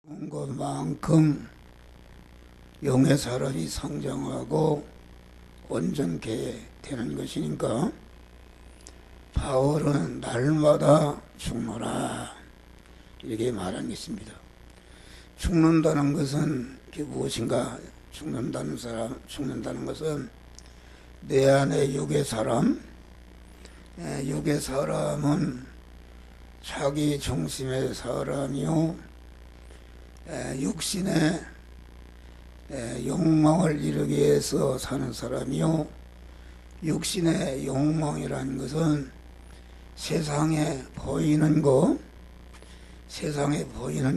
온 것만큼 영의 사람이 성장하고 온전케 되는 것이니까 바울은 날마다 죽노라 이렇게 말한 게 있습니다. 죽는다는 것은 그게 무엇인가? 죽는다는 것은 내 안에 육의 사람, 육의 사람은 자기 중심의 사람이요, 육신의 욕망을 이루기 위해서 사는 사람이요, 육신의 욕망이라는 것은 세상에 보이는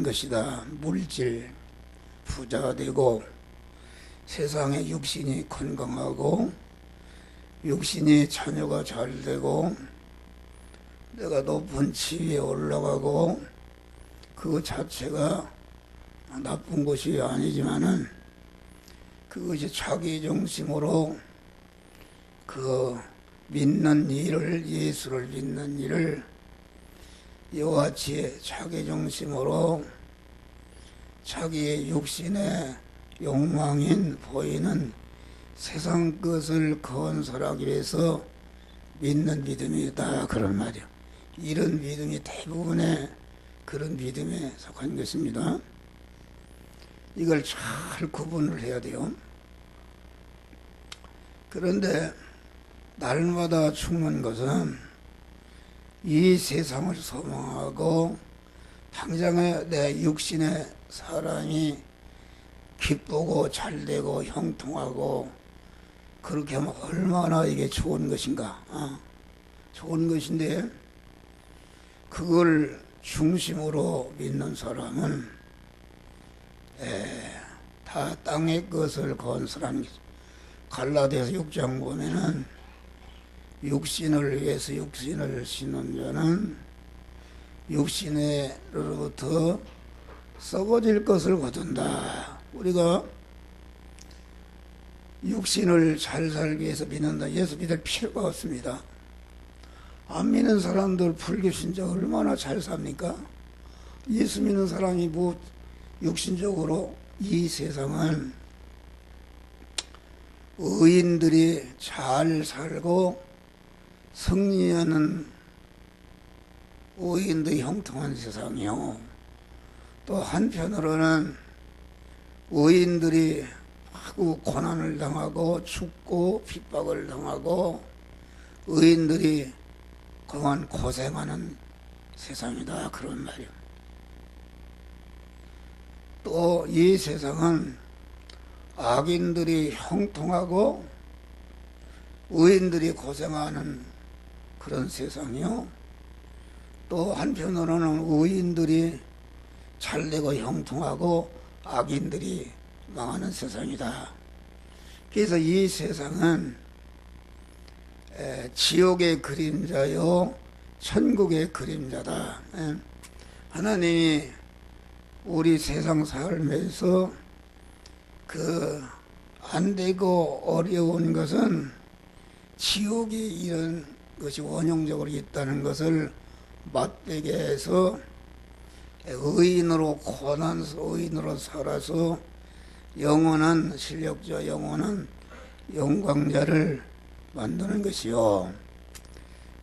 것이다. 물질, 부자가 되고 세상에 육신이 건강하고 육신이 자녀가 잘 되고 내가 높은 지위에 올라가고 그 자체가 나쁜 것이 아니지만은 그것이 자기 중심으로 그 믿는 일을, 예수를 믿는 일을 이와 같이 자기 중심으로 자기의 육신의 욕망인 보이는 세상 것을 건설하기 위해서 믿는 믿음이다, 그런 말이요. 이런 믿음이 대부분의 그런 믿음에 속한 것입니다. 이걸 잘 구분을 해야 돼요. 그런데 날마다 죽는 것은 이 세상을 소망하고 당장에 내 육신의 사람이 기쁘고 잘되고 형통하고 그렇게 하면 얼마나 이게 좋은 것인가. 좋은 것인데 그걸 중심으로 믿는 사람은 다 땅의 것을 건설하는 것입니다. 갈라디아서 6장 보면은 육신을 위해서 육신을 신는 자는 육신으로부터 썩어질 것을 거둔다. 우리가 육신을 잘 살기 위해서 믿는다. 예수 믿을 필요가 없습니다. 안 믿는 사람들 불교 신자 얼마나 잘 삽니까? 예수 믿는 사람이 뭐 육신적으로 이 세상은 의인들이 잘 살고 승리하는 의인들이 형통한 세상이요. 또 한편으로는 의인들이 하고 고난을 당하고 죽고 핍박을 당하고 의인들이 그만 고생하는 세상이다, 그런 말이요. 또 이 세상은 악인들이 형통하고 의인들이 고생하는 그런 세상이요. 또 한편으로는 의인들이 잘되고 형통하고 악인들이 망하는 세상이다. 그래서 이 세상은 지옥의 그림자요 천국의 그림자다. 하나님이 우리 세상 살면서 그 안되고 어려운 것은 지옥이 이런 것이 원형적으로 있다는 것을 맛보게 해서 의인으로 의인으로 살아서 영원한 실력자, 영원한 영광자를 만드는 것이요.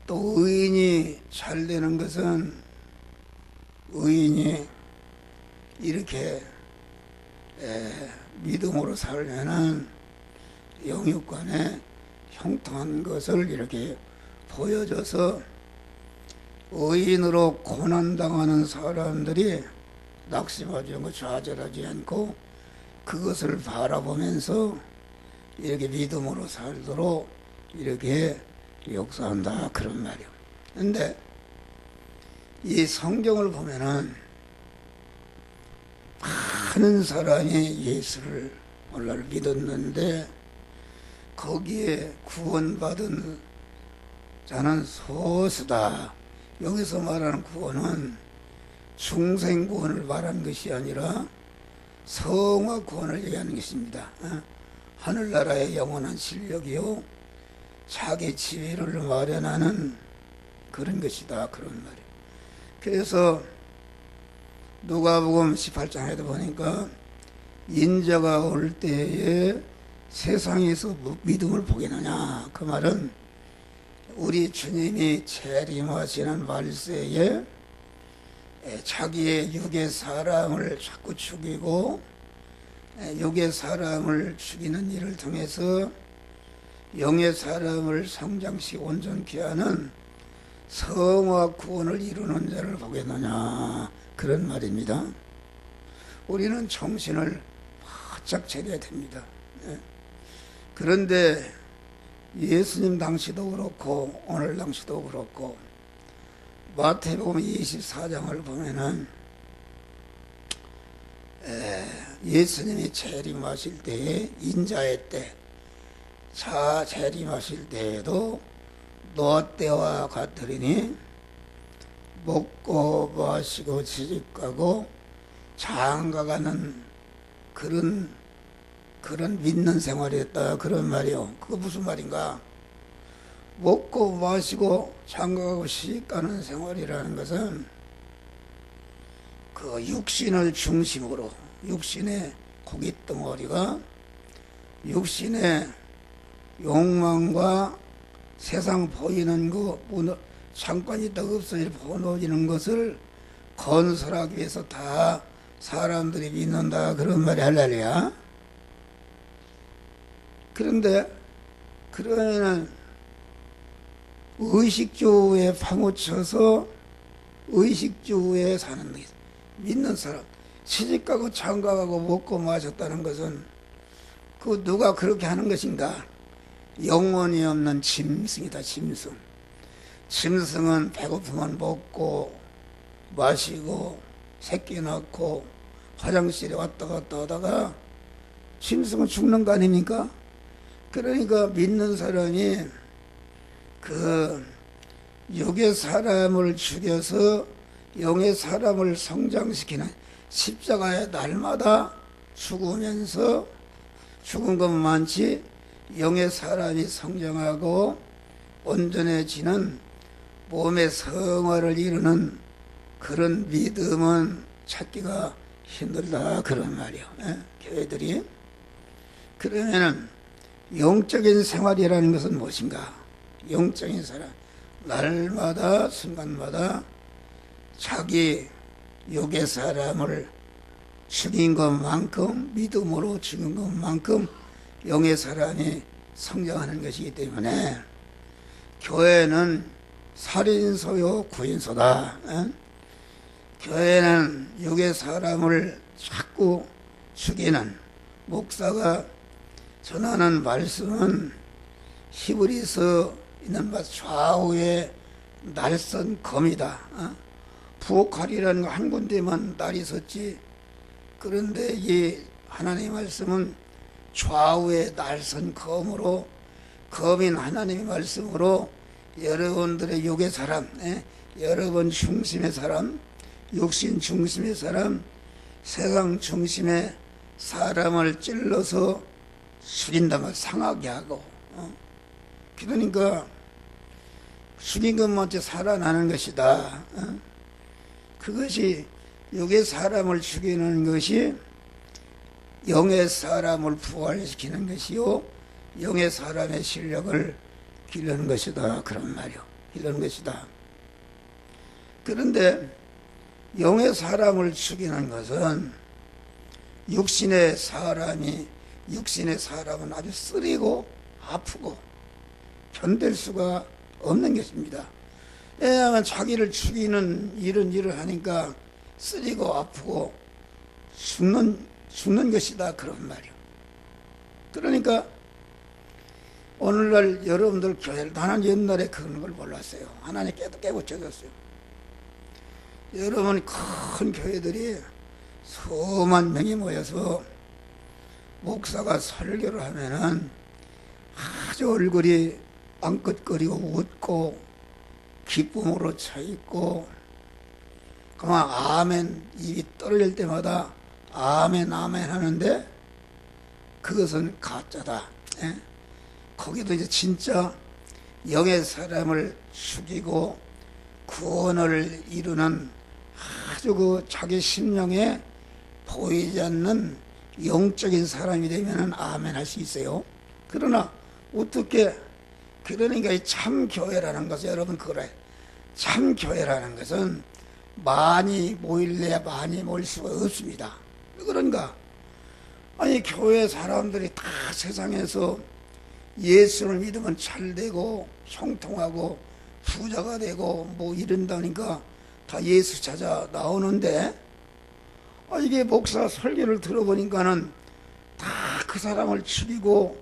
또 의인이 잘 되는 것은 의인이 이렇게 믿음으로 살면은 영육간에 형통한 것을 이렇게 보여줘서 의인으로 고난당하는 사람들이 낙심하지 않고 좌절하지 않고 그것을 바라보면서 이렇게 믿음으로 살도록 이렇게 역사한다, 그런 말이에요. 근데 이 성경을 보면은 많은 사람이 예수를 오늘날 믿었는데 거기에 구원받은 자는 소수다. 여기서 말하는 구원은 중생 구원을 말하는 것이 아니라 성화 구원을 얘기하는 것입니다. 하늘나라의 영원한 실력이요 자기 지위를 마련하는 그런 것이다, 그런 말이에요. 그래서 누가복음 18장에도 보니까 인자가 올 때에 세상에서 믿음을 보겠느냐. 그 말은 우리 주님이 재림하시는 말세에 자기의 육의 사람을 자꾸 죽이고 육의 사람을 죽이는 일을 통해서 영의 사람을 성장시 온전케 하는 성화 구원을 이루는 자를 보겠느냐. 그런 말입니다. 우리는 정신을 바짝 차려야 됩니다. 그런데 예수님 당시도 그렇고 오늘 당시도 그렇고 마태복음 24장을 보면은 예수님이 재림하실 때에 인자의 때, 자 재림하실 때에도 노아 때와 같으리니 먹고 마시고 시집가고 장가가는 그런 믿는 생활이었다. 그런 말이요. 그거 무슨 말인가? 먹고 마시고 장가가고 시집가는 생활이라는 것은 그 육신을 중심으로, 육신의 고깃덩어리가 육신의 욕망과 세상 보이는 거, 잠깐 있다가 없어질 무너지는 것을 건설하기 위해서 다 사람들이 믿는다. 그런 말이 할렐루야. 그런데 그러면은 의식주에 파묻혀서 의식주에 사는 게 믿는 사람, 시집가고 장가가고 먹고 마셨다는 것은 그 누가 그렇게 하는 것인가? 영혼이 없는 짐승이다. 짐승. 짐승은 배고프면 먹고 마시고 새끼 낳고 화장실에 왔다 갔다 하다가 짐승은 죽는 거 아닙니까? 그러니까 믿는 사람이 그 육의 사람을 죽여서 영의 사람을 성장시키는 십자가의 날마다 죽으면서 죽은 것만치 영의 사람이 성장하고 온전해지는 몸의 성화를 이루는 그런 믿음은 찾기가 힘들다. 그런 말이요. 교회들이. 그러면은 영적인 생활이라는 것은 무엇인가? 영적인 사람, 날마다 순간마다 자기 육의 사람을 죽인 것만큼, 믿음으로 죽인 것만큼 영의 사람이 성장하는 것이기 때문에 교회는 살인소요 구인소다. 교회는 육의 사람을 자꾸 죽이는, 목사가 전하는 말씀은 히브리서 있는 좌우의 날선 검이다. 부엌칼이라는 거 한 군데만 날이 섰지. 그런데 이 하나님의 말씀은 좌우의 날선 검으로, 검인 하나님의 말씀으로 여러분들의 육의 사람, 여러분 중심의 사람, 육신 중심의 사람, 세상 중심의 사람을 찔러서 죽인다면 상하게 하고, 그러니까 죽인 것만치 살아나는 것이다. 그것이 육의 사람을 죽이는 것이 영의 사람을 부활시키는 것이요, 영의 사람의 실력을 기르는 것이다. 그런 말이요. 기르는 것이다. 그런데 영의 사람을 죽이는 것은 육신의 사람은 아주 쓰리고 아프고 견딜 수가 없는 것입니다. 왜냐하면 자기를 죽이는 이런 일을 하니까 쓰리고 아프고 죽는 것이다. 그런 말이요. 그러니까 오늘날 여러분들 교회를, 나는 옛날에 그런 걸 몰랐어요. 하나님 깨우쳐줬어요. 여러분 큰 교회들이 수만 명이 모여서 목사가 설교를 하면은 아주 얼굴이 앙긋거리고 웃고 기쁨으로 차 있고, 그만 아멘, 입이 떨릴 때마다 아멘 아멘 하는데 그것은 가짜다. 거기도 이제 진짜 영의 사람을 죽이고 구원을 이루는 아주 그 자기 심령에 보이지 않는 영적인 사람이 되면 아멘 할 수 있어요. 그러나 어떻게, 그러니까 이 참 교회라는 것은, 여러분 그래, 참 교회라는 것은 많이 모일래야 많이 모일 수가 없습니다. 그런가? 아니 교회 사람들이 다 세상에서 예수를 믿으면 잘되고 형통하고 부자가 되고 뭐 이런다니까 다 예수 찾아 나오는데, 이게 목사 설교를 들어보니까는 다 그 사람을 죽이고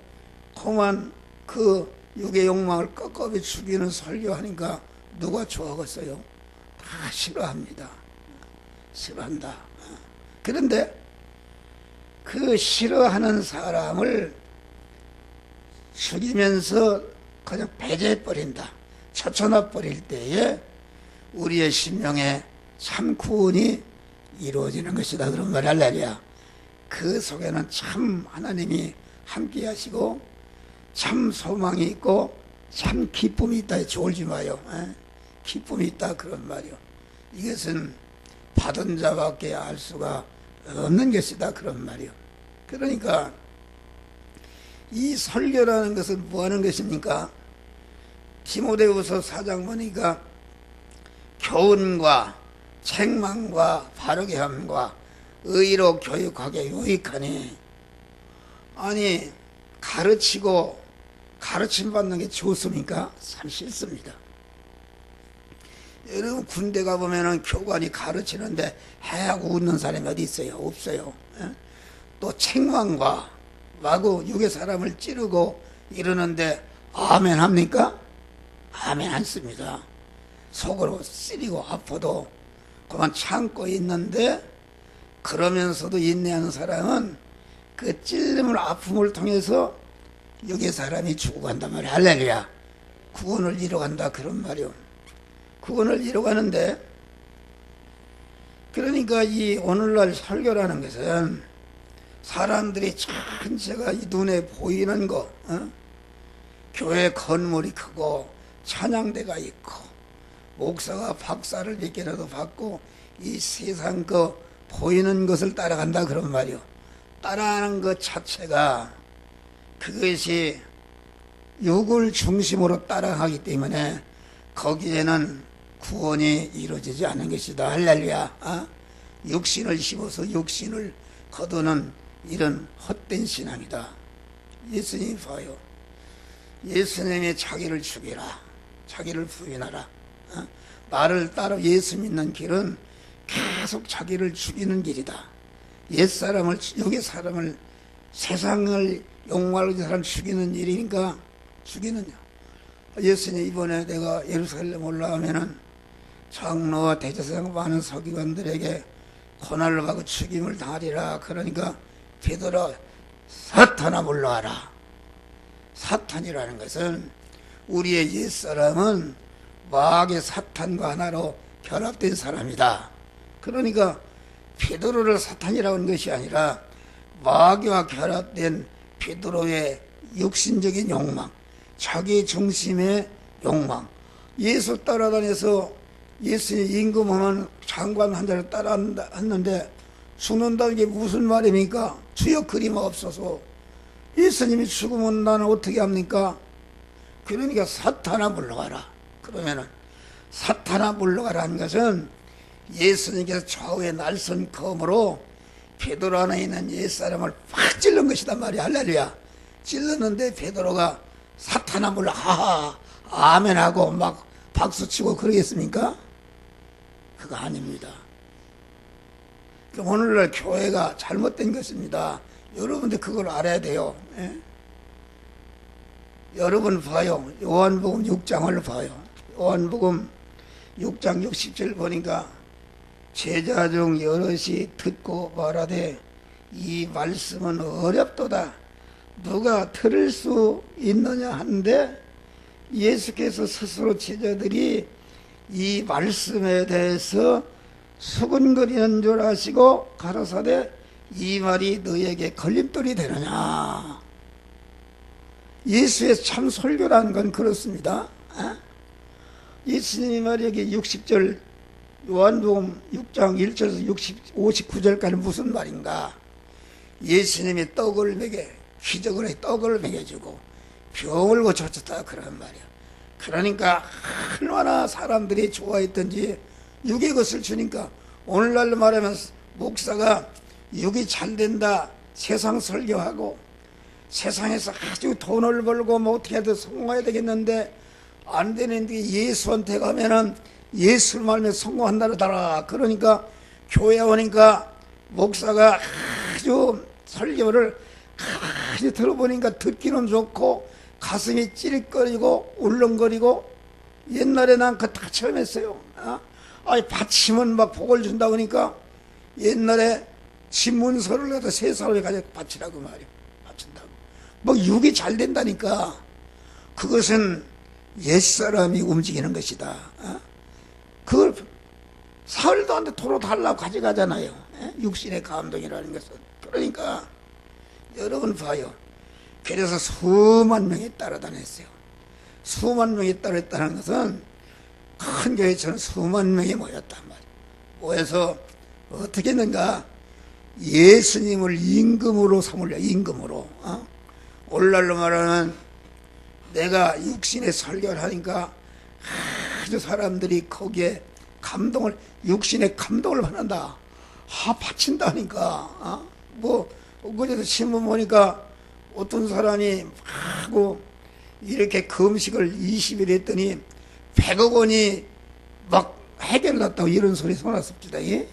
험한 그 육의 욕망을 꺾어비 죽이는 설교하니까 누가 좋아하겠어요? 다 싫어합니다. 싫어한다. 그런데 그 싫어하는 사람을 죽이면서 그냥 배제해버린다, 처쳐놔버릴 때에 우리의 심령에 참 구원이 이루어지는 것이다. 그런 말 할렐루야. 그 속에는 참 하나님이 함께 하시고 참 소망이 있고 참 기쁨이 있다. 졸지 마요. 기쁨이 있다, 그런 말이요. 이것은 받은 자밖에 알 수가 없는 것이다, 그런 말이요. 그러니까 이 설교라는 것은 뭐 하는 것입니까? 디모데후서 4장 보니까 교훈과 책망과 바르게 함과 의로 교육하게 유익하니, 아니 가르치고 가르침 받는 게 좋습니까? 참 싫습니다. 여러분 군대 가보면은 교관이 가르치는데 해하고 웃는 사람이 어디 있어요? 없어요. 또 책망과 마구 육의 사람을 찌르고 이러는데 아멘 합니까? 아멘 안 씁니다. 속으로 쓰리고 아파도 그만 참고 있는데, 그러면서도 인내하는 사람은 그 찔림을, 아픔을 통해서 육의 사람이 죽어간단 말이야. 할렐루야. 구원을 이뤄간다, 그런 말이요. 구원을 이뤄가는데, 그러니까 이 오늘날 설교라는 것은 사람들이 전체가 이 눈에 보이는 거, 교회 건물이 크고 찬양대가 있고 목사가 박사를 몇 개라도 받고 이 세상 그 보이는 것을 따라간다, 그런 말이요. 따라하는 것 자체가 그것이 육을 중심으로 따라가기 때문에 거기에는 구원이 이루어지지 않은 것이다. 할렐루야. 육신을 심어서 육신을 거두는 이런 헛된 신앙이다. 예수님이 봐요. 예수님이 자기를 죽이라, 자기를 부인하라. 나를 따라 예수 믿는 길은 계속 자기를 죽이는 길이다. 옛사람을, 육의 사람을, 세상을 욕망하는 사람 죽이는 일이니까 죽이느냐. 예수님 이번에 내가 예루살렘 올라가면은 장로와 대제사장 많은 서기관들에게 고난을 받고 죽임을 당하리라. 그러니까 베드로, 사탄아 물러와라. 사탄이라는 것은 우리의 옛사람은 마귀의 사탄과 하나로 결합된 사람이다. 그러니까 베드로를 사탄이라고 하는 것이 아니라 마귀와 결합된 베드로의 육신적인 욕망, 자기 중심의 욕망. 예수 따라다녀서 예수님 임금하면 장관 한 자를 따라왔는데 죽는다는 게 무슨 말입니까? 주여 그림없어서. 예수님이 죽으면 나는 어떻게 합니까? 그러니까 사탄아 물러가라. 그러면은 사탄아 물러가라는 것은 예수님께서 좌우에 날선 검으로 베드로 안에 있는 옛사람을 팍 찔른 것이다 말이야. 할렐루야. 찔렀는데 베드로가 사탄아 물러, 하하 아멘하고 막 박수치고 그러겠습니까? 그거 아닙니다. 오늘날 교회가 잘못된 것입니다. 여러분들 그걸 알아야 돼요. 여러분 봐요. 요한복음 6장을 봐요. 요한복음 6장 60절 보니까 제자 중 여럿이 듣고 말하되 이 말씀은 어렵도다. 누가 들을 수 있느냐 하는데, 예수께서 스스로 제자들이 이 말씀에 대해서 수근거리는 줄 아시고 가라사대 이 말이 너에게 걸림돌이 되느냐. 예수의 참 설교라는 건 그렇습니다. 예수님이 말이 여기 60절 요한복음 6장 1절에서 59절까지 무슨 말인가? 예수님이 떡을 먹여, 기적으로 떡을 먹여주고 병을 고쳐줬다 그런 말이야. 그러니까 얼마나 사람들이 좋아했던지 육의 것을 주니까, 오늘날로 말하면 목사가 육이 잘 된다, 세상 설교하고 세상에서 아주 돈을 벌고 뭐 어떻게 해도 성공해야 되겠는데 안 되는데 예수한테 가면은 예수를 말하면 성공한다더라. 그러니까 교회 오니까 목사가 아주 설교를 아주 들어보니까 듣기는 좋고 가슴이 찌릿거리고 울렁거리고, 옛날에 난 그거 다 처음 했어요. 받치면 막 복을 준다 그러니까 옛날에 신문서를 갖다 세 사람이 가져 바치라고 말이야. 바친다고. 뭐 육이 잘 된다니까. 그것은 옛사람이 움직이는 것이다. 그걸 사흘도 안 돼 도로 달라고 가져가잖아요. 육신의 감동이라는 것은. 그러니까 여러분 봐요. 그래서 수만 명이 따라다녔어요. 수만 명이 따랐다는 것은 큰 교회처럼 수만 명이 모였단 말이에요. 모여서 어떻게 했는가? 예수님을 임금으로 삼으려. 임금으로. 오늘날로 말하면 내가 육신의 설교를 하니까 아주 사람들이 거기에 감동을, 육신의 감동을 받는다. 바친다니까. 뭐 그제도 신문 보니까 어떤 사람이 하고 이렇게 금식을 20일 했더니 100억 원이 막 해결났다고 이런 소리 소났습니다. 예?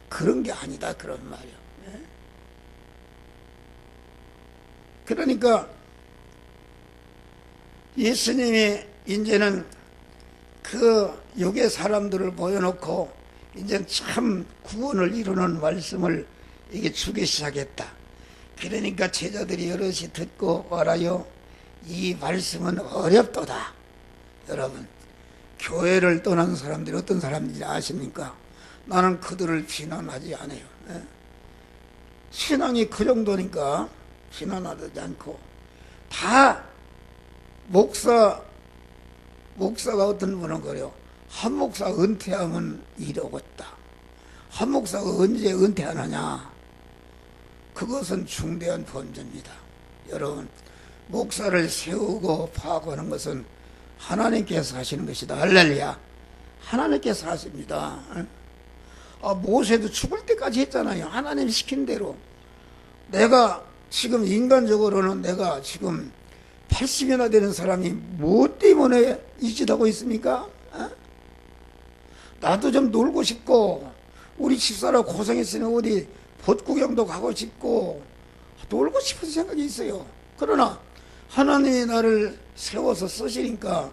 그런 게 아니다 그런 말이야. 예? 그러니까 예수님이 이제는 그 육의 사람들을 모여놓고 이제 참 구원을 이루는 말씀을 이게 주기 시작했다. 그러니까 제자들이 여럿이 듣고 알아요. 이 말씀은 어렵도다. 여러분, 교회를 떠난 사람들이 어떤 사람인지 아십니까? 나는 그들을 비난하지 않아요. 신앙이 그 정도니까 비난하지 않고, 다 목사가 어떤 분은 그래요. 한 목사 은퇴하면 이러겠다. 한 목사가 언제 은퇴하느냐? 그것은 중대한 범죄입니다. 여러분, 목사를 세우고 파악하는 것은 하나님께서 하시는 것이다. 할렐루야. 하나님께서 하십니다. 모세도 죽을 때까지 했잖아요. 하나님 시킨 대로. 내가 지금 인간적으로는 내가 지금 80이나 되는 사람이 뭐 때문에 이 짓 하고 있습니까? 나도 좀 놀고 싶고, 우리 집사람 고생했으니 어디 벚구경도 가고 싶고 놀고 싶은 생각이 있어요. 그러나 하나님이 나를 세워서 쓰시니까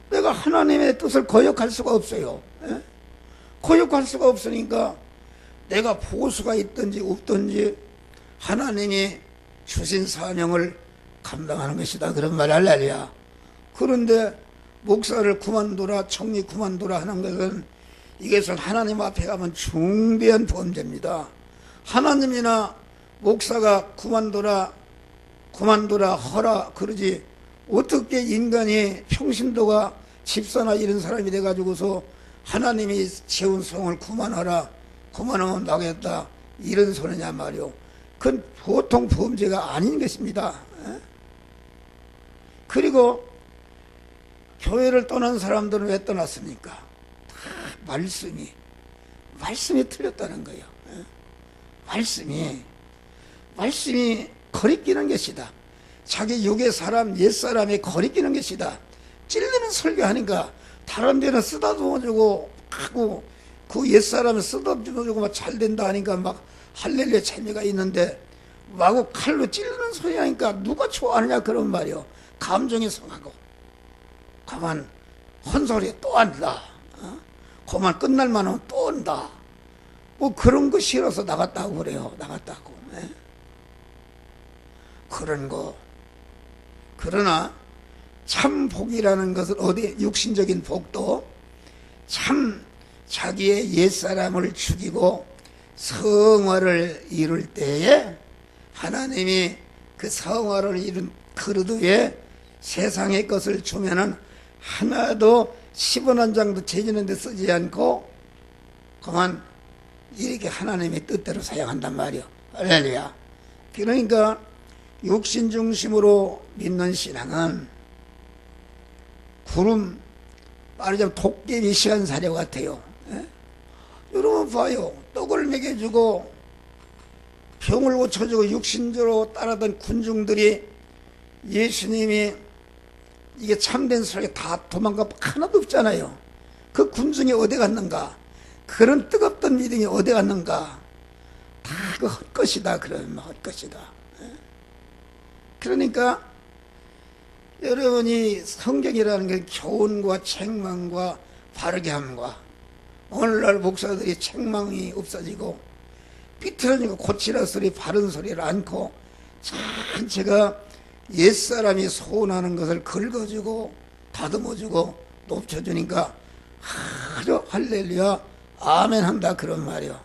내가 하나님의 뜻을 거역할 수가 없어요. 거역할 수가 없으니까 내가 보수가 있든지 없든지 하나님이 주신 사명을 감당하는 것이다. 그런 말 할렐루야. 그런데 목사를 그만두라, 청리 그만두라 하는 것은, 이것은 하나님 앞에 가면 중대한 범죄입니다. 하나님이나 목사가 그만두라 허라 그러지, 어떻게 인간이 평신도가 집사나 이런 사람이 돼가지고서 하나님이 세운 성을 그만하면 나겠다 이런 소리냐 말이오. 그건 보통 범죄가 아닌 것입니다. 그리고 교회를 떠난 사람들은 왜 떠났습니까? 말씀이 틀렸다는 거예요. 말씀이 거리끼는 것이다. 자기 육의 사람, 옛사람이 거리끼는 것이다. 찔리는 설교하니까 다른 데는 쓰다듬어주고 하고, 그 옛사람을 쓰다듬어주고 막 잘 된다 하니까 막 할렐루야 재미가 있는데, 마구 칼로 찔리는 소리 하니까 누가 좋아하느냐 그런 말이요. 감정이 상하고 가만 헌소리에 또 한다. 그만 끝날만 하면 또 온다. 뭐 그런 거 싫어서 나갔다고 그래요. 나갔다고. 그런 거. 그러나 참 복이라는 것은 어디 육신적인 복도 참 자기의 옛사람을 죽이고 성화를 이룰 때에 하나님이 그 성화를 이룬 그릇 위에 세상의 것을 주면은 하나도 10원 한 장도 재주는 데 쓰지 않고 그만 이렇게 하나님의 뜻대로 사용한단 말이요. 할렐루야. 그러니까 육신 중심으로 믿는 신앙은 구름, 말하자면 도깨비 시간사료 같아요. 예? 여러분 봐요. 떡을 먹여주고 병을 고쳐주고 육신적으로 따르던 군중들이 예수님이 이게 참된 설교 다 도망가 하나도 없잖아요. 그 군중이 어디 갔는가? 그런 뜨겁던 믿음이 어디 갔는가? 다 그 헛것이다. 그러면 헛것이다. 그러니까 여러분이 성경이라는 게 교훈과 책망과 바르게 함과 오늘날 목사들이 책망이 없어지고 삐뚤어지고 고치라 소리 바른 소리를 않고 전체가 옛사람이 소원하는 것을 긁어주고 다듬어주고 높여주니까 아주 할렐루야 아멘 한다 그런 말이요.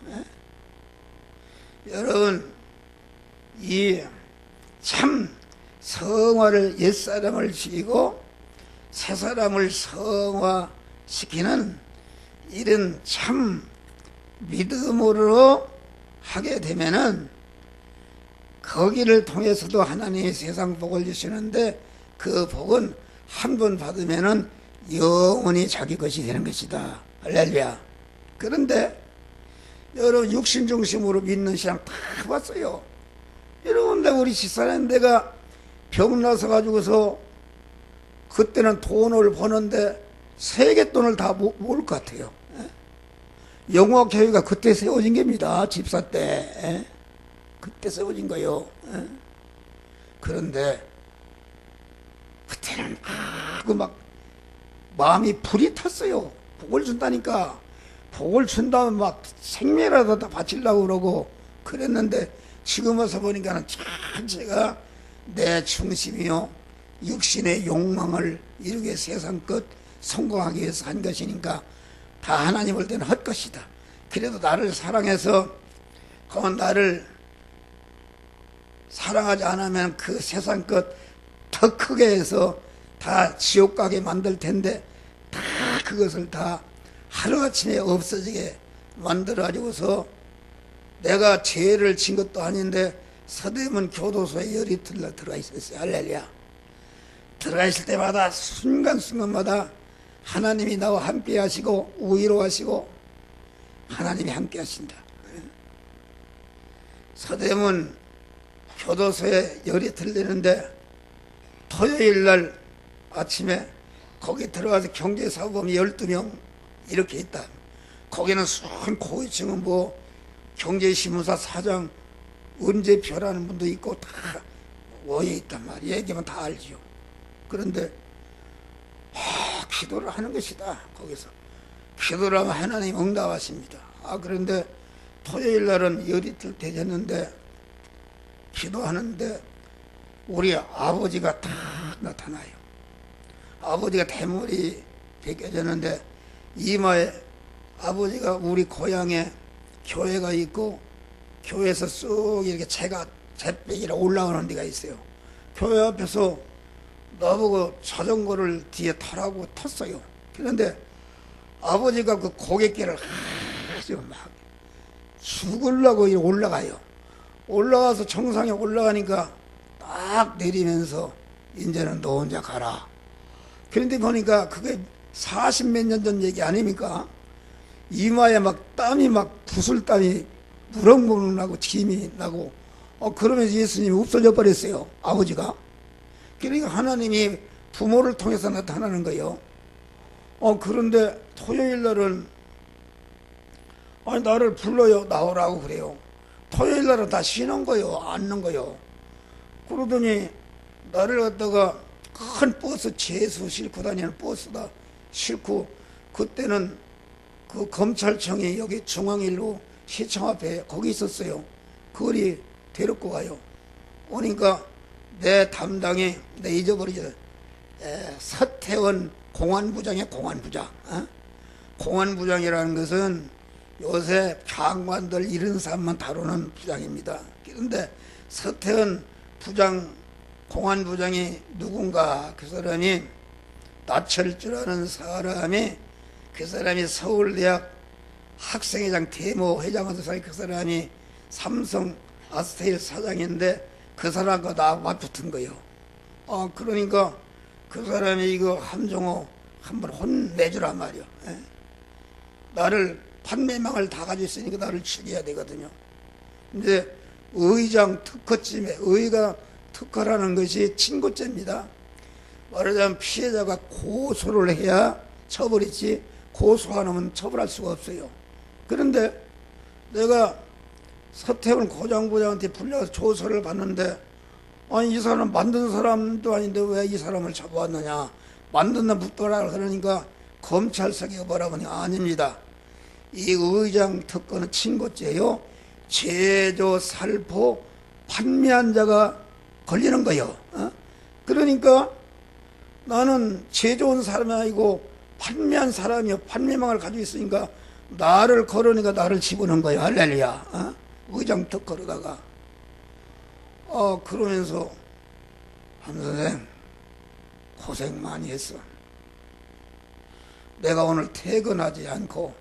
여러분 이 참 성화를 옛사람을 죽이고 새사람을 성화시키는 이런 참 믿음으로 하게 되면은 거기를 통해서도 하나님이 세상 복을 주시는데 그 복은 한 번 받으면은 영원히 자기 것이 되는 것이다. 할렐루야. 그런데 여러분 육신 중심으로 믿는 신앙 다 봤어요. 여러분 우리 집사람 내가 병나서 가지고서 그때는 돈을 버는데 세뱃돈을 다 모을 것 같아요. 영화교회가 그때 세워진 겁니다. 집사 때. 그때 세워진 거요. 그런데 그때는 막 마음이 불이 탔어요. 복을 준다니까. 복을 준다면 막 생명이라도 다 바치려고 그러고 그랬는데 지금 와서 보니까는 전체가 내 중심이요 육신의 욕망을 이루게 세상 끝 성공하기 위해서 한 것이니까 다 하나님 볼 때는 헛것이다. 그래도 나를 사랑해서 그건 나를 사랑하지 않으면 그 세상 끝 더 크게 해서 다 지옥 가게 만들 텐데 다 그것을 다 하루아침에 없어지게 만들어 가지고서 내가 죄를 진 것도 아닌데 서대문 교도소에 열이 들어가 있었어요. 할렐루야. 들어가 있을 때마다 순간순간마다 하나님이 나와 함께 하시고 위로하시고 하나님이 함께 하신다. 서대문 교도소에 열이 들리는데 토요일날 아침에 거기 들어가서 경제사범이 12명 이렇게 있다. 거기는 순 고위층은 뭐 경제신문사 사장 은재표라는 분도 있고 다 모여 있단 말이에요. 얘기하면 다 알지요. 그런데 기도를 하는 것이다. 거기서 기도를 하면 하나님 응답하십니다. 그런데 토요일 날은 열이 되셨는데 기도하는데 우리 아버지가 딱 나타나요. 아버지가 대머리 벗겨졌는데 이마에 아버지가 우리 고향에 교회가 있고 교회에서 쑥 이렇게 잿백이라 올라오는 데가 있어요. 교회 앞에서 나보고 자전거를 뒤에 타라고 탔어요. 그런데 아버지가 그 고갯길을 아주 막 죽으려고 올라가요. 올라가서 정상에 올라가니까 딱 내리면서 이제는 너 혼자 가라. 그런데 보니까 그게 40몇 년 전 얘기 아닙니까? 이마에 막 땀이 막 구슬땀이 무럭무럭 나고 침이 나고 그러면서 예수님이 없어져 버렸어요. 아버지가. 그러니까 하나님이 부모를 통해서 나타나는 거예요. 그런데 토요일 날은 나를 불러요. 나오라고 그래요. 토요일 날은 다 쉬는 거요. 앉는 거요. 그러더니 나를 갖다가 큰 버스 재수 싣고 다니는 버스다 싣고 그때는 그 검찰청이 여기 중앙일로 시청 앞에 거기 있었어요. 거기 데리고 가요. 오니까 내 담당이 내 잊어버리죠. 서태원 공안부장이야. 공안부장. 공안부장이라는 것은 요새 장관들 이런 사람만 다루는 부장입니다. 그런데 서태원 부장 공안부장이 누군가 그 사람이 나철주라는 사람이 그 사람이 서울대학 학생회장 대모 회장하던 사람이 그 사람이 삼성 아스테일 사장인데 그 사람과 나 맞붙은 거예요. 그러니까 그 사람이 이거 함정호 한번 혼내주란 말이요. 예? 나를 판매망을 다 가지고 있으니까 나를 죽여야 되거든요. 근데 의장 특허쯤에 의가 특허라는 것이 친고죄입니다. 말하자면 피해자가 고소를 해야 처벌이지 고소 안 하면 처벌할 수가 없어요. 그런데 내가 서태훈 고장부장한테 불려서 조서를 받는데 아니 이 사람 만든 사람도 아닌데 왜 이 사람을 잡아왔느냐, 만든다 묻더라. 그러니까 검찰석에 뭐라 보니 아닙니다. 이 의장 특허는 친고죄요, 제조 살포 판매한 자가 걸리는 거요. 그러니까 나는 제조한 사람이 아니고 판매한 사람이요, 판매망을 가지고 있으니까 나를 걸으니까 나를 집어넣은 거예요. 할렐루야. 의장 특허로다가 그러면서 한 선생 고생 많이 했어. 내가 오늘 퇴근하지 않고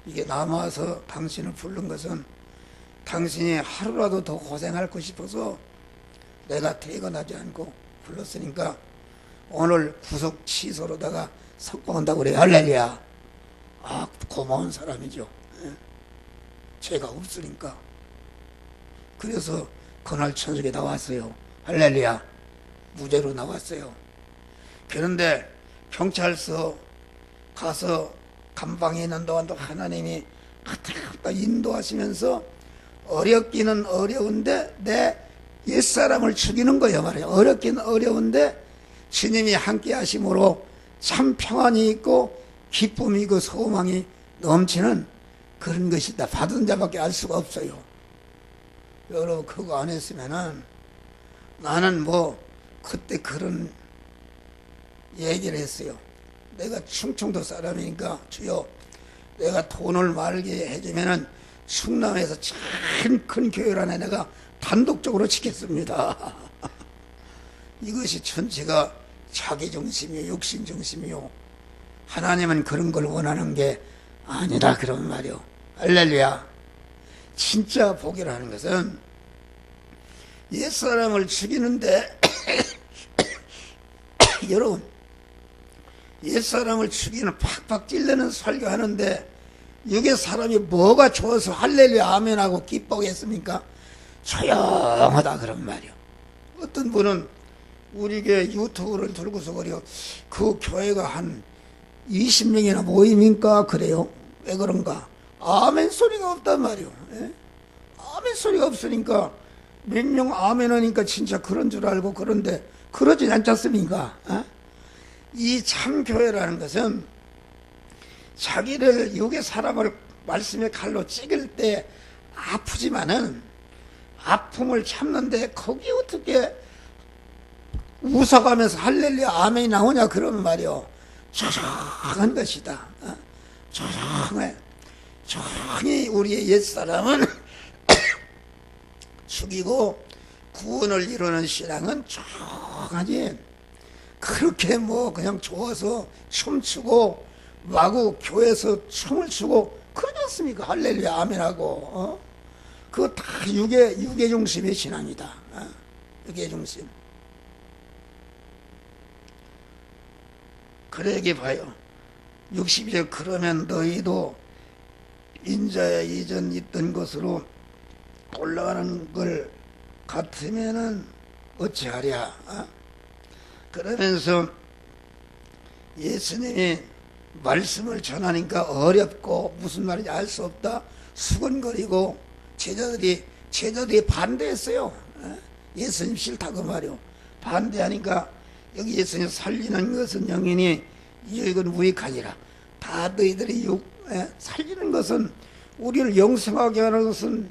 이게 남아서 당신을 부른 것은 당신이 하루라도 더 고생하고 싶어서 내가 퇴근하지 않고 불렀으니까 오늘 구속 취소로다가 석방한다고 그래요. 할렐루야. 고마운 사람이죠. 죄가 없으니까. 그래서 그날 저녁에 나왔어요. 할렐루야. 무죄로 나왔어요. 그런데 경찰서 가서 감방에 있는 동안도 하나님이 갔다 인도하시면서 어렵기는 어려운데 내 옛사람을 죽이는 거예요. 말이에요. 어렵기는 어려운데 주님이 함께 하심으로 참 평안이 있고 기쁨이 있고 소망이 넘치는 그런 것이다. 받은 자밖에 알 수가 없어요. 여러분 그거 안 했으면은 나는 그때 그런 얘기를 했어요. 내가 충청도 사람이니까 주여 내가 돈을 말게 해주면은 충남에서 참 큰 교회 안에 내가 단독적으로 지켰습니다. 이것이 전체가 자기중심이요, 욕심중심이요. 하나님은 그런 걸 원하는 게 아니다 그런 말이요. 할렐루야. 진짜 복이라는 것은 옛사람을 죽이는데 여러분 옛사람을 죽이는 팍팍 찔르는 설교하는데 이게 사람이 뭐가 좋아서 할렐루야 아멘하고 기뻐하겠습니까? 조용하다 그런 말이요. 어떤 분은 우리 교회 유튜브를 들고서 그래요. 그 교회가 한 20명이나 모임인가 그래요. 왜 그런가? 아멘 소리가 없단 말이요. 예? 아멘 소리가 없으니까 몇 명 아멘 하니까 진짜 그런 줄 알고 그런데 그러진 않지 않습니까? 이 참교회라는 것은 자기를 육의 사람을 말씀의 칼로 찍을 때 아프지만은 아픔을 참는데 거기 어떻게 웃어가면서 할렐루야 아멘이 나오냐 그러면 말이요. 조용한 것이다. 조용해. 조용히 우리의 옛사람은 죽이고 구원을 이루는 신앙은 조용하지. 그렇게 그냥 좋아서 춤추고 마구 교회에서 춤을 추고 그러지 않습니까? 할렐루야 아멘하고 그거 다 육의 중심의 신앙이다. 육의 중심. 그래 여기 봐요. 62절 그러면 너희도 인자의 이전 있던 것으로 올라가는 걸 같으면은 어찌하랴. 그러면서 예수님이 말씀을 전하니까 어렵고 무슨 말인지 알 수 없다 수근거리고 제자들이 반대했어요. 예수님 싫다고 말이요. 반대하니까 여기 예수님 살리는 것은 영이니 이건 무익하니라. 다 너희들이 살리는 것은 우리를 영생하게 하는 것은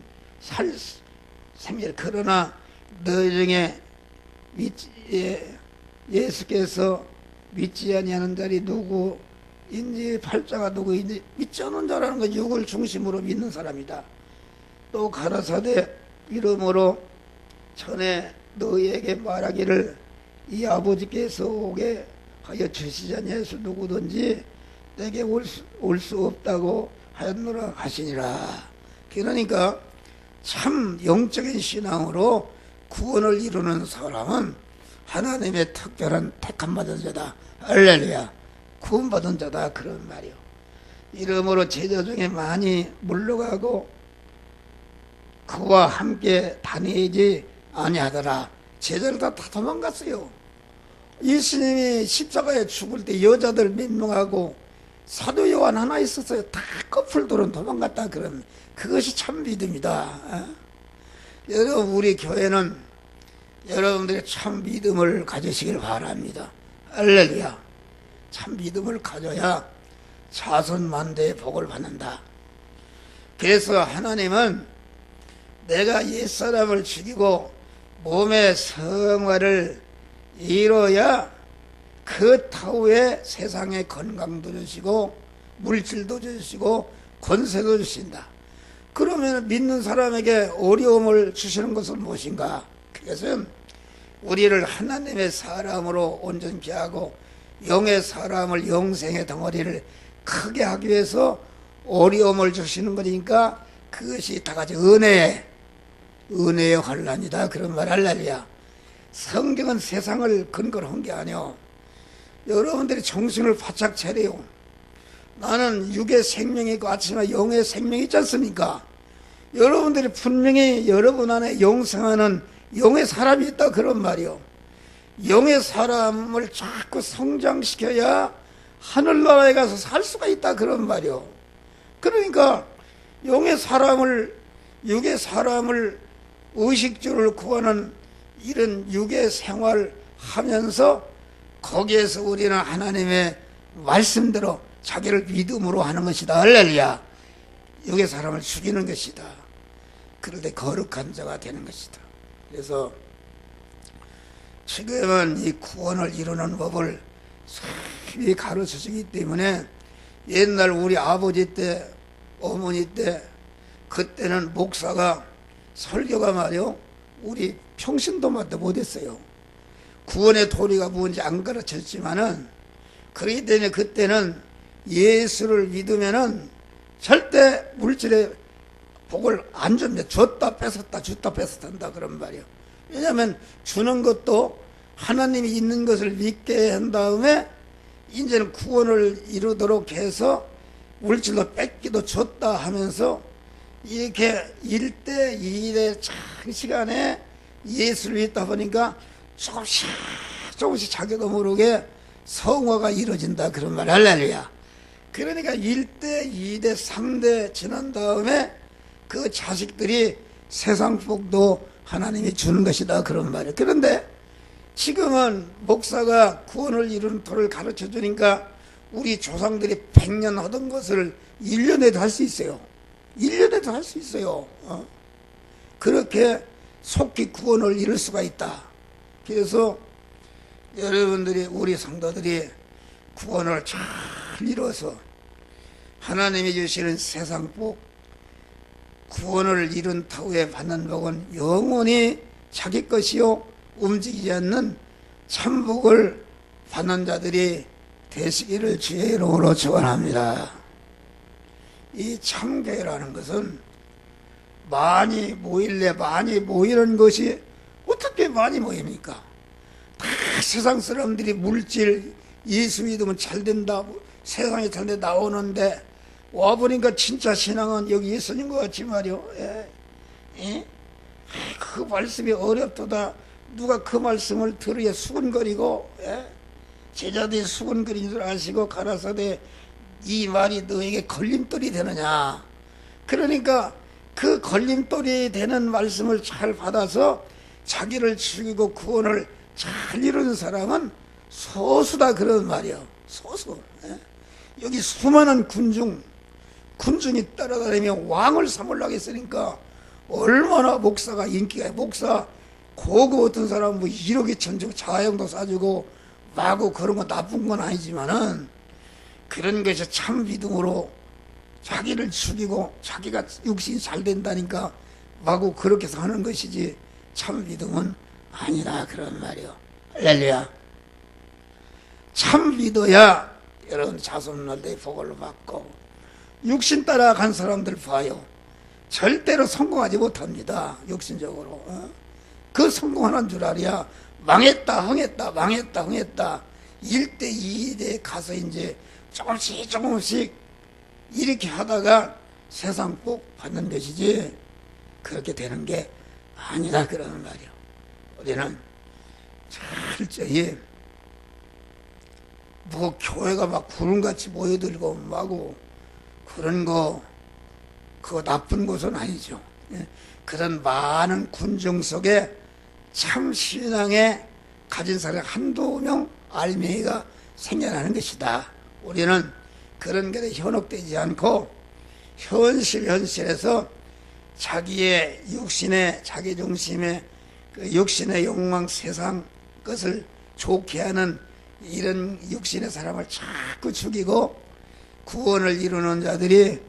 생일. 그러나 너희 중에 예수께서 믿지 아니하는 자리 누구인지 팔자가 누구인지 믿지 않는 자라는 건 육을 중심으로 믿는 사람이다. 또 가라사대 이름으로 전에 너희에게 말하기를 이 아버지께서 오게 하여 주시지 아니하소 누구든지 내게 올 수 없다고 하였노라 하시니라. 그러니까 참 영적인 신앙으로 구원을 이루는 사람은 하나님의 특별한 택함받은 자다. 할렐루야. 구원받은 자다. 그런 말이요. 이러므로 제자 중에 많이 물러가고 그와 함께 다니지 아니하더라. 제자를 다 도망갔어요. 예수님이 십자가에 죽을 때 여자들 몇 명하고 사도 요한 하나 있었어요. 다 커플들은 도망갔다. 그러면 그것이 참 믿음이다. 여러분, 우리 교회는 여러분들이 참 믿음을 가지시길 바랍니다. 할렐루야. 참 믿음을 가져야 자손만대의 복을 받는다. 그래서 하나님은 내가 옛사람을 죽이고 몸의 성화를 이뤄야 그 타후에 세상에 건강도 주시고 물질도 주시고 권세도 주신다. 그러면 믿는 사람에게 어려움을 주시는 것은 무엇인가? 그것은 우리를 하나님의 사람으로 온전케 하고 영의 사람을 영생의 덩어리를 크게 하기 위해서 어려움을 주시는 거니까 그것이 다 같이 은혜의 환란이다. 그런 말. 할렐루야. 성경은 세상을 근거로 한 게 아니오. 여러분들이 정신을 바짝 차려요. 나는 육의 생명이 있고 아침에 영의 생명이 있지 않습니까? 여러분들이 분명히 여러분 안에 영생하는 영의 사람이 있다. 그런 말이요. 영의 사람을 자꾸 성장시켜야 하늘나라에 가서 살 수가 있다. 그런 말이요. 그러니까 영의 사람을 육의 사람을 의식주를 구하는 이런 육의 생활을 하면서 거기에서 우리는 하나님의 말씀대로 자기를 믿음으로 하는 것이다. 할렐루야. 육의 사람을 죽이는 것이다. 그럴 때 거룩한 자가 되는 것이다. 그래서 지금은 이 구원을 이루는 법을 성실히 가르쳐 주기 때문에 옛날 우리 아버지 때 어머니 때 그때는 목사가 설교가 말이요 우리 평신도마다 못했어요. 구원의 도리가 뭔지 안 가르쳤지만은 그렇기 때문에 그때는 예수를 믿으면은 절대 물질의 복을 안 줍니다. 줬다 뺏었다 줬다 뺏었다 그런 말이에요. 왜냐하면 주는 것도 하나님이 있는 것을 믿게 한 다음에 이제는 구원을 이루도록 해서 물질로 뺏기도 줬다 하면서 이렇게 1대 2대 장시간에 예수를 믿다 보니까 조금씩 자기도 모르게 성화가 이루어진다 그런 말. 할렐루야. 그러니까 1대 2대 3대 지난 다음에 그 자식들이 세상 복도 하나님이 주는 것이다 그런 말이에요. 그런데 지금은 목사가 구원을 이루는 도를 가르쳐 주니까 우리 조상들이 100년 하던 것을 1년에도 할 수 있어요. 1년에도 할 수 있어요. 그렇게 속히 구원을 이룰 수가 있다. 그래서 여러분들이 우리 성도들이 구원을 잘 이뤄서 하나님이 주시는 세상 복 구원을 이룬 타후에 받는 복은 영원히 자기 것이요 움직이지 않는 참복을 받는 자들이 되시기를 주의 이름으로 축원합니다. 이 참교회라는 것은 많이 모일래 많이 모이는 것이 어떻게 많이 모입니까? 다 세상 사람들이 물질 예수 믿으면 잘 된다 세상에 잘 된다 나오는데 와보니까 진짜 신앙은 여기 예수님 것 같지 말이요. 그 말씀이 어렵도다 누가 그 말씀을 들으야 수근거리고 제자들이 수근거리는 줄 아시고 가라사대 이 말이 너에게 걸림돌이 되느냐. 그러니까 그 걸림돌이 되는 말씀을 잘 받아서 자기를 죽이고 구원을 잘 이루는 사람은 소수다 그런 말이요. 소수. 여기 수많은 군중이 따라다니며 왕을 삼으려고 했으니까 얼마나 목사가 인기가 목사 고급 어떤 사람은 뭐 1억이 천주고 자영도 싸주고 마구 그런 거 나쁜 건 아니지만은 그런 것이 참 믿음으로 자기를 죽이고 자기가 육신이 잘 된다니까 마구 그렇게 해서 하는 것이지 참 믿음은 아니라 그런 말이요. 할렐루야. 참 믿어야 여러분 자손날대의 복을 받고 육신 따라간 사람들 봐요. 절대로 성공하지 못합니다. 육신적으로. 그 성공하는 줄 알이야. 망했다, 흥했다, 망했다, 흥했다. 1대, 2대 가서 이제 조금씩 이렇게 하다가 세상 복 받는 것이지, 그렇게 되는 게 아니다. 그러는 말이야. 우리는 철저히, 뭐, 교회가 막 구름같이 모여들고 마고, 그런 거, 그거 나쁜 것은 아니죠. 그런 많은 군중 속에 참 신앙에 가진 사람 한두 명 알맹이가 생겨나는 것이다. 우리는 그런 것에 현혹되지 않고 현실에서 자기의 육신의 자기 중심의 그 육신의 욕망, 세상 것을 좋게 하는 이런 육신의 사람을 자꾸 죽이고 구원을 이루는 자들이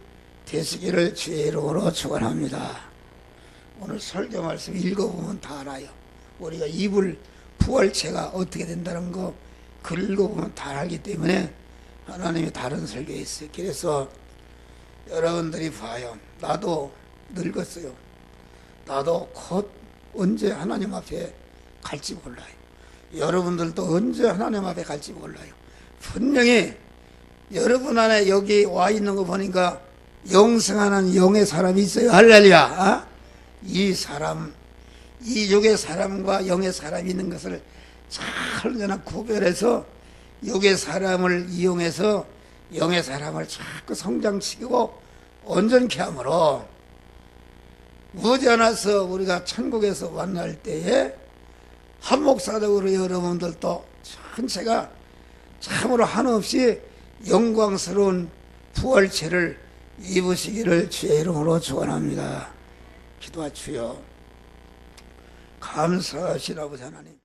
되시기를 주의 이름으로 축원합니다. 오늘 설교 말씀 읽어보면 다 알아요. 우리가 이불 부활체가 어떻게 된다는 거 읽어보면 다 알기 때문에 하나님이 다른 설교에 있어요. 그래서 여러분들이 봐요. 나도 늙었어요. 나도 곧 언제 하나님 앞에 갈지 몰라요. 여러분들도 언제 하나님 앞에 갈지 몰라요. 분명히 여러분 안에 여기 와 있는 거 보니까 영생하는 영의 사람이 있어요. 할렐루야. 이 사람, 이 육의 사람과 영의 사람이 있는 것을 잘 구별해서 육의 사람을 이용해서 영의 사람을 자꾸 성장시키고 온전케 함으로 머지않아서 우리가 천국에서 만날 때에 한목사적으로 여러분들도 전체가 참으로 한없이 영광스러운 부활체를 입으시기를 주의 이름으로 축원합니다. 기도하 주여. 감사하신 아버지 하나님.